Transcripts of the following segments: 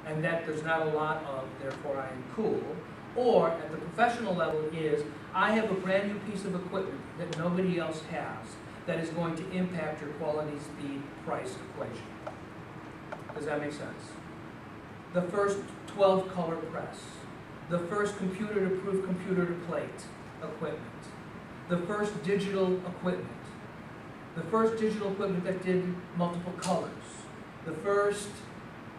and that there's not a lot of, therefore I am cool. Or at the professional level is, I have a brand new piece of equipment that nobody else has that is going to impact your quality, speed, price equation. Does that make sense? The first 12 color press, the first computer to proof, computer to plate equipment, the first digital equipment, the first digital equipment that did multiple colors, the first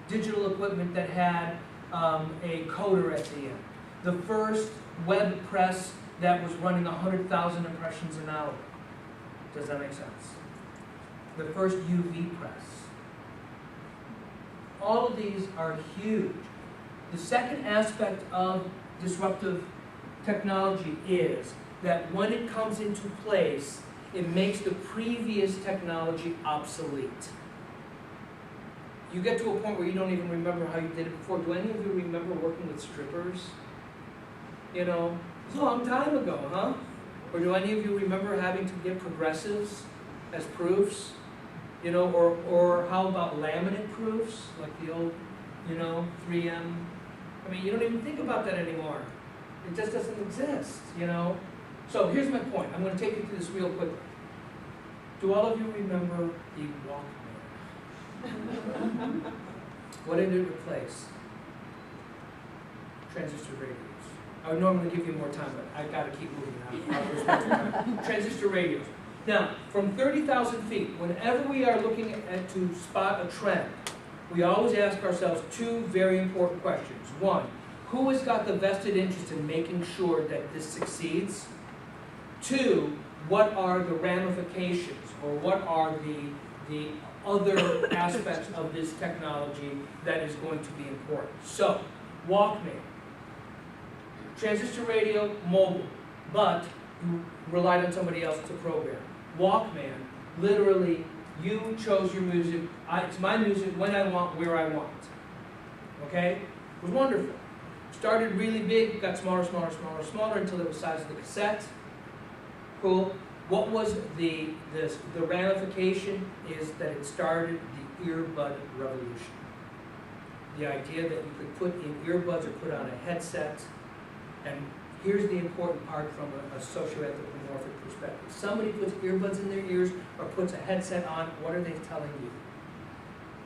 digital equipment that had a coder at the end, the first web press that was running 100,000 impressions an hour. Does that make sense? The first UV press. All of these are huge. The second aspect of disruptive technology is that when it comes into place, it makes the previous technology obsolete. You get to a point where you don't even remember how you did it before. Do any of you remember working with strippers? You know, it's a long time ago, huh? Or do any of you remember having to get progressives as proofs? You know, or how about laminate proofs, like the old, 3M? I mean, you don't even think about that anymore. It just doesn't exist, So here's my point. I'm going to take you through this real quickly. Do all of you remember the Walkman? What did it replace? Transistor radios. I would normally give you more time, but I've got to keep moving now. Transistor radios. Now, from 30,000 feet, whenever we are looking at to spot a trend, we always ask ourselves two very important questions. One, who has got the vested interest in making sure that this succeeds? Two, what are the ramifications, or what are the other aspects of this technology that is going to be important? So, Walkman, transistor radio, mobile, but you relied on somebody else to program. Walkman, literally, you chose your music. It's my music when I want, where I want. Okay? It was wonderful. Started really big, got smaller, smaller, smaller, smaller until it was the size of the cassette. Cool. What was the ramification is that it started the earbud revolution. The idea that you could put in earbuds or put on a headset. And here's the important part from a socioanthropomorphic perspective. Somebody puts earbuds in their ears or puts a headset on, what are they telling you?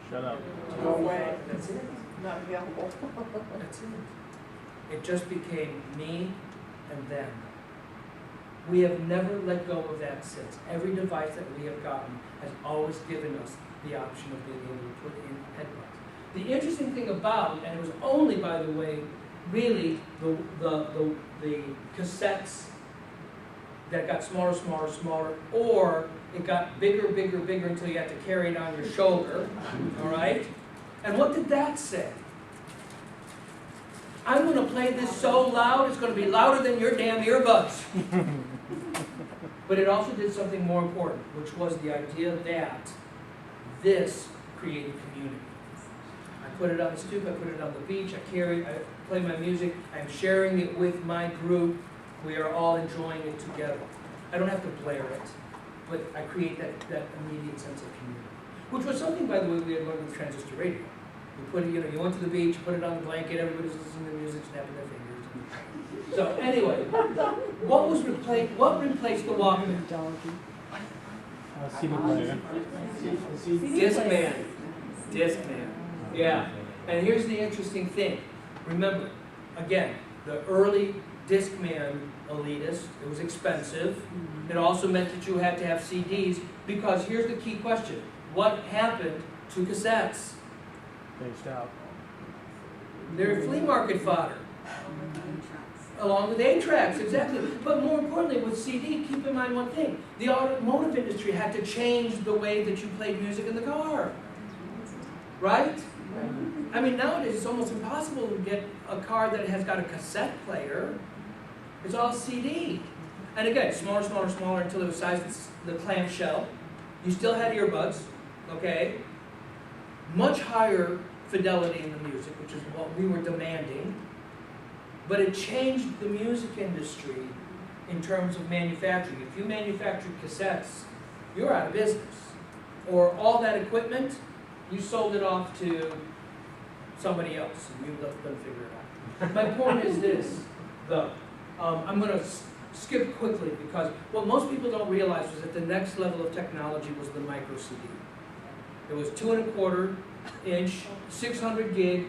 Shut up. No way. That's it. Not available. That's it. It just became me and them. We have never let go of that since. Every device that we have gotten has always given us the option of being able to put in headbuds. The interesting thing about, and it was only, by the way, really the cassettes that got smaller, smaller, smaller, or it got bigger, bigger, bigger until you had to carry it on your shoulder, all right? And what did that say? I'm going to play this so loud, it's going to be louder than your damn earbuds. But it also did something more important, which was the idea that this created community. I put it on the stoop, I put it on the beach, I play my music, I'm sharing it with my group, we are all enjoying it together. I don't have to blare it, but I create that immediate sense of community. Which was something, by the way, we had learned with transistor radio. You put it, you went to the beach, you put it on the blanket, everybody's listening to music, snapping their fingers. So anyway, what replaced the Walkman? CD player. Discman. Yeah. And here's the interesting thing. Remember, again, the early Discman elitist, it was expensive. It also meant that you had to have CDs, because here's the key question. What happened to cassettes? Phased out. They're flea market fodder. Along with 8-tracks, exactly. But more importantly, with CD, keep in mind one thing. The automotive industry had to change the way that you played music in the car. Right? I mean, nowadays it's almost impossible to get a car that has got a cassette player. It's all CD. And again, smaller, smaller, smaller until it was size of the clamshell. You still had earbuds, okay? Much higher fidelity in the music, which is what we were demanding. But it changed the music industry in terms of manufacturing. If you manufactured cassettes, you're out of business. Or all that equipment, you sold it off to somebody else, and you let them figure it out. My point is this, though. I'm going to skip quickly because what most people don't realize is that the next level of technology was the micro CD. It was 2¼ inch, 600 gig,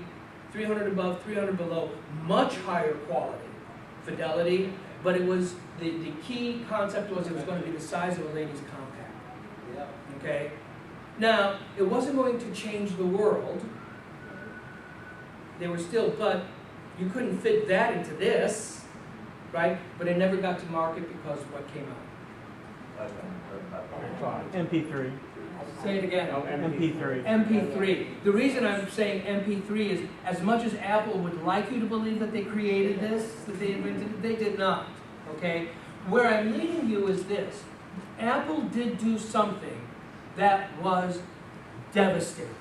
300 above, 300 below, much higher quality, fidelity, but it was, the key concept was it was going to be the size of a lady's compact. Okay? Now, it wasn't going to change the world. They were still, but you couldn't fit that into this, right? But it never got to market because what came out? MP3. Say it again. MP3. MP3. The reason I'm saying MP3 is as much as Apple would like you to believe that they created this, that they invented it, they did not. Okay? Where I'm leading you is this. Apple did do something that was devastating.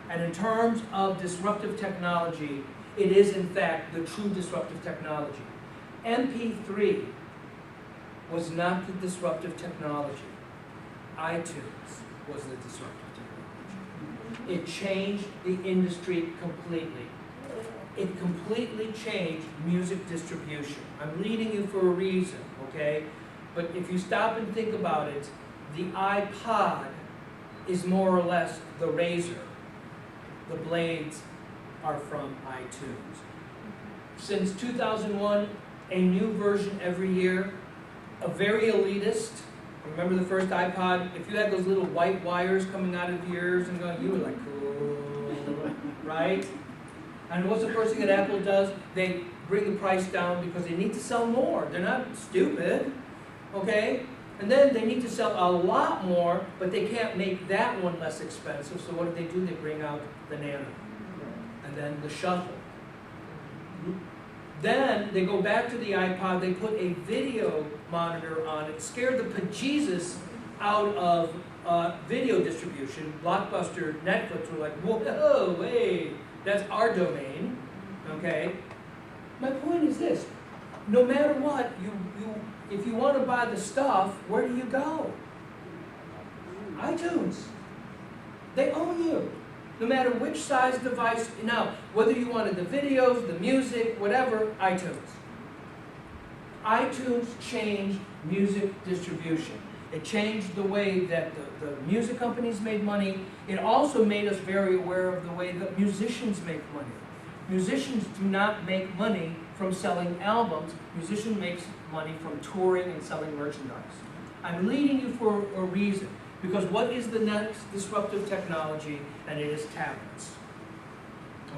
And in terms of disruptive technology, it is in fact the true disruptive technology. MP3 was not the disruptive technology. iTunes was the disruptive technology. It changed the industry completely. It completely changed music distribution. I'm leading you for a reason, okay? But if you stop and think about it, the iPod is more or less the razor. The blades are from iTunes. Since 2001, a new version every year, a very elitist. Remember the first iPod? If you had those little white wires coming out of your ears and going, you were like, cool, right? And what's the first thing that Apple does? They bring the price down because they need to sell more. They're not stupid, okay? And then they need to sell a lot more, but they can't make that one less expensive. So what do? They bring out the Nano, and then the Shuffle. Then they go back to the iPod, they put a video monitor on it, scared the bejesus out of video distribution. Blockbuster, Netflix were like, whoa, hey, that's our domain, okay? My point is this, no matter what, if you want to buy the stuff, where do you go? iTunes. They own you. No matter which size device, now, whether you wanted the videos, the music, whatever, iTunes. iTunes changed music distribution. It changed the way that the music companies made money. It also made us very aware of the way that musicians make money. Musicians do not make money from selling albums. Musician makes money from touring and selling merchandise. I'm leading you for a reason. Because what is the next disruptive technology? And it is tablets.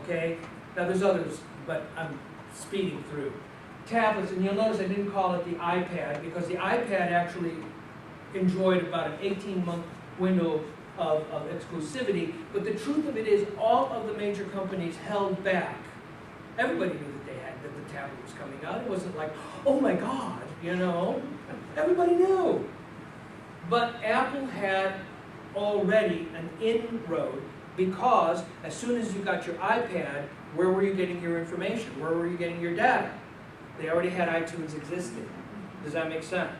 Okay? Now there's others, but I'm speeding through. Tablets, and you'll notice I didn't call it the iPad, because the iPad actually enjoyed about an 18-month window of exclusivity, but the truth of it is all of the major companies held back. Everybody knew that the tablet was coming out. It wasn't like, oh my God, you know? Everybody knew. But Apple had already an inroad because as soon as you got your iPad, where were you getting your information? Where were you getting your data? They already had iTunes existing. Does that make sense?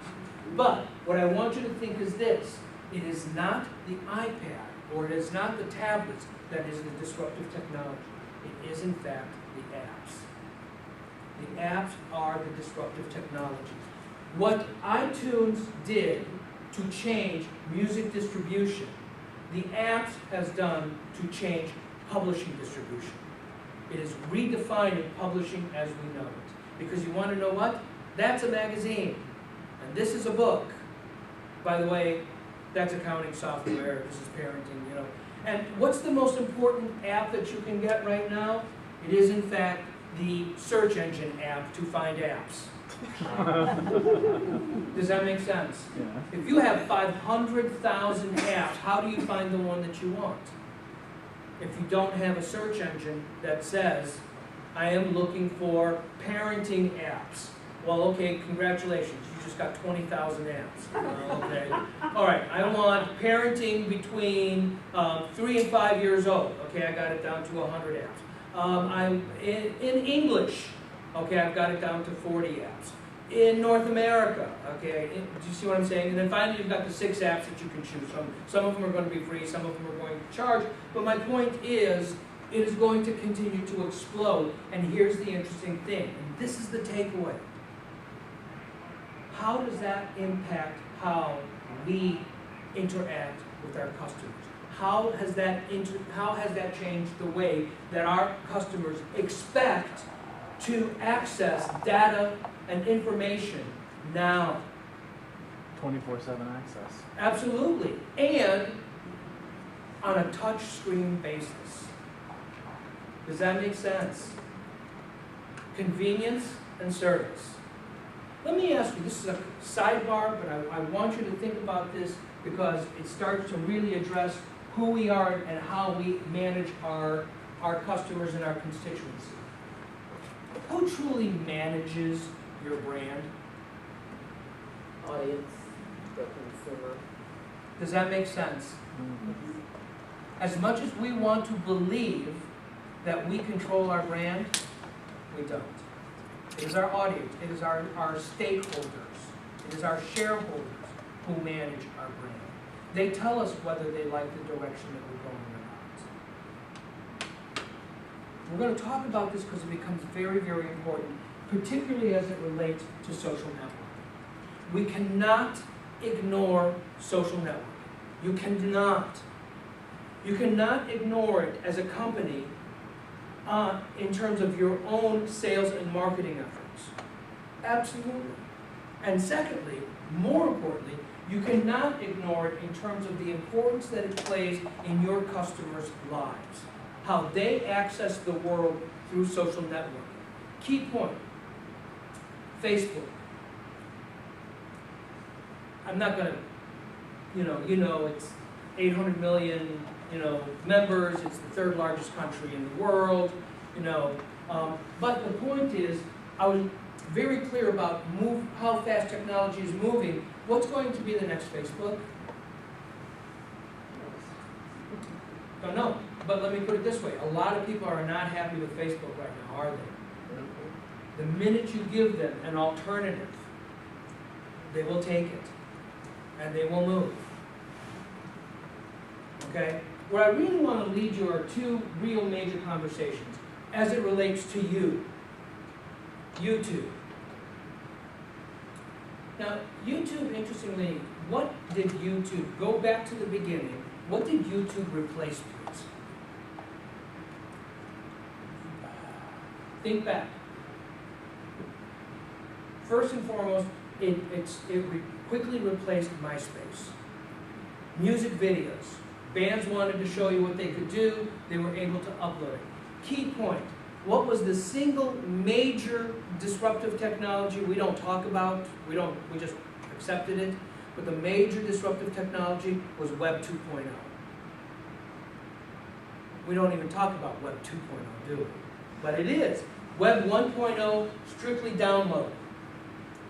But what I want you to think is this. It is not the iPad or it is not the tablets that is the disruptive technology. It is in fact the apps. The apps are the disruptive technology. What iTunes did to change music distribution, the apps has done to change publishing distribution. It is redefining publishing as we know it. Because you want to know what? That's a magazine. And this is a book. By the way, that's accounting software, this is parenting, you know. And what's the most important app that you can get right now? It is in fact the search engine app to find apps. Does that make sense? Yeah. If you have 500,000 apps, how do you find the one that you want? If you don't have a search engine that says, I am looking for parenting apps. Well, okay, congratulations, you just got 20,000 apps. Okay. All right, I want parenting between 3 and 5 years old. Okay, I got it down to 100 apps. I'm in English. Okay, I've got it down to 40 apps. In North America, okay, do you see what I'm saying? And then finally you've got the 6 apps that you can choose from. Some of them are going to be free, some of them are going to charge. But my point is, It is going to continue to explode. And here's the interesting thing, and this is the takeaway. How does that impact how we interact with our customers? How has that changed the way that our customers expect to access data and information now? 24/7 access. Absolutely. And on a touch screen basis. Does that make sense? Convenience and service. Let me ask you, this is a sidebar, but I want you to think about this because it starts to really address who we are and how we manage our customers and our constituency. Who truly manages your brand? Audience, the consumer. Does that make sense? Mhm. As much as we want to believe that we control our brand, we don't. It is our audience, it is our stakeholders, it is our shareholders who manage our brand. They tell us whether they like the direction that we're going or not. We're going to talk about this because it becomes very, very important, particularly as it relates to social networking. We cannot ignore social networking. You cannot. You cannot ignore it as a company in terms of your own sales and marketing efforts. Absolutely. And secondly, more importantly, you cannot ignore it in terms of the importance that it plays in your customers' lives, how they access the world through social networking. Key point, Facebook. I'm not going to, it's 800 million, members, it's the third largest country in the world, but the point is, I was very clear about how fast technology is moving. What's going to be the next Facebook? Don't know, but let me put it this way. A lot of people are not happy with Facebook right now, are they? The minute you give them an alternative, they will take it, and they will move. Okay? Where I really want to lead you are two real major conversations as it relates to you. YouTube. Now, YouTube, interestingly, what did YouTube, go back to the beginning, what did YouTube replace, please? Think back. First and foremost, it quickly replaced MySpace. Music videos. Bands wanted to show you what they could do, they were able to upload it. Key point, what was the single major disruptive technology we don't talk about, we just accepted it, but the major disruptive technology was Web 2.0. We don't even talk about Web 2.0, do we? But it is. Web 1.0, strictly download.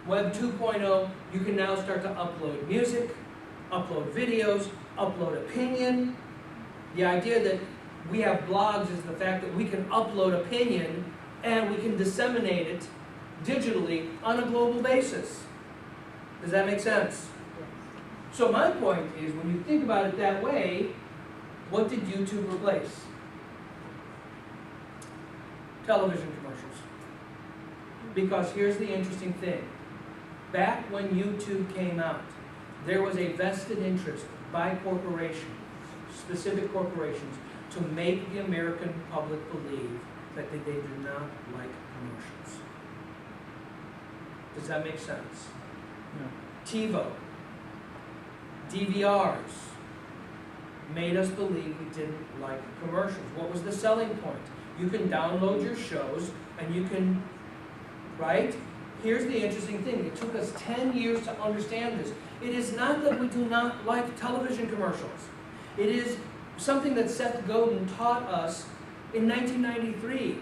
Web 2.0, you can now start to upload music, upload videos, upload opinion. The idea that we have blogs is the fact that we can upload opinion and we can disseminate it digitally on a global basis. Does that make sense? So my point is, when you think about it that way, what did YouTube replace? Television commercials. Because here's the interesting thing. Back when YouTube came out, there was a vested interest by corporations, specific corporations, to make the American public believe that they do not like commercials. Does that make sense? Yeah. TiVo, DVRs, made us believe we didn't like commercials. What was the selling point? You can download your shows and you can, right? Here's the interesting thing. It took us 10 years to understand this. It is not that we do not like television commercials. It is something that Seth Godin taught us in 1993.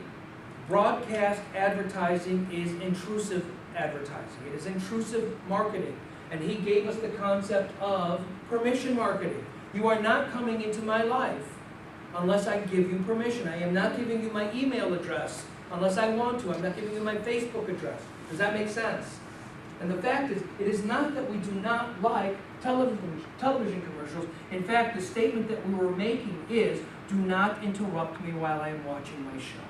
Broadcast advertising is intrusive advertising. It is intrusive marketing. And he gave us the concept of permission marketing. You are not coming into my life unless I give you permission. I am not giving you my email address unless I want to. I'm not giving you my Facebook address. Does that make sense? And the fact is, it is not that we do not like television commercials. In fact, the statement that we were making is, Do not interrupt me while I am watching my shot.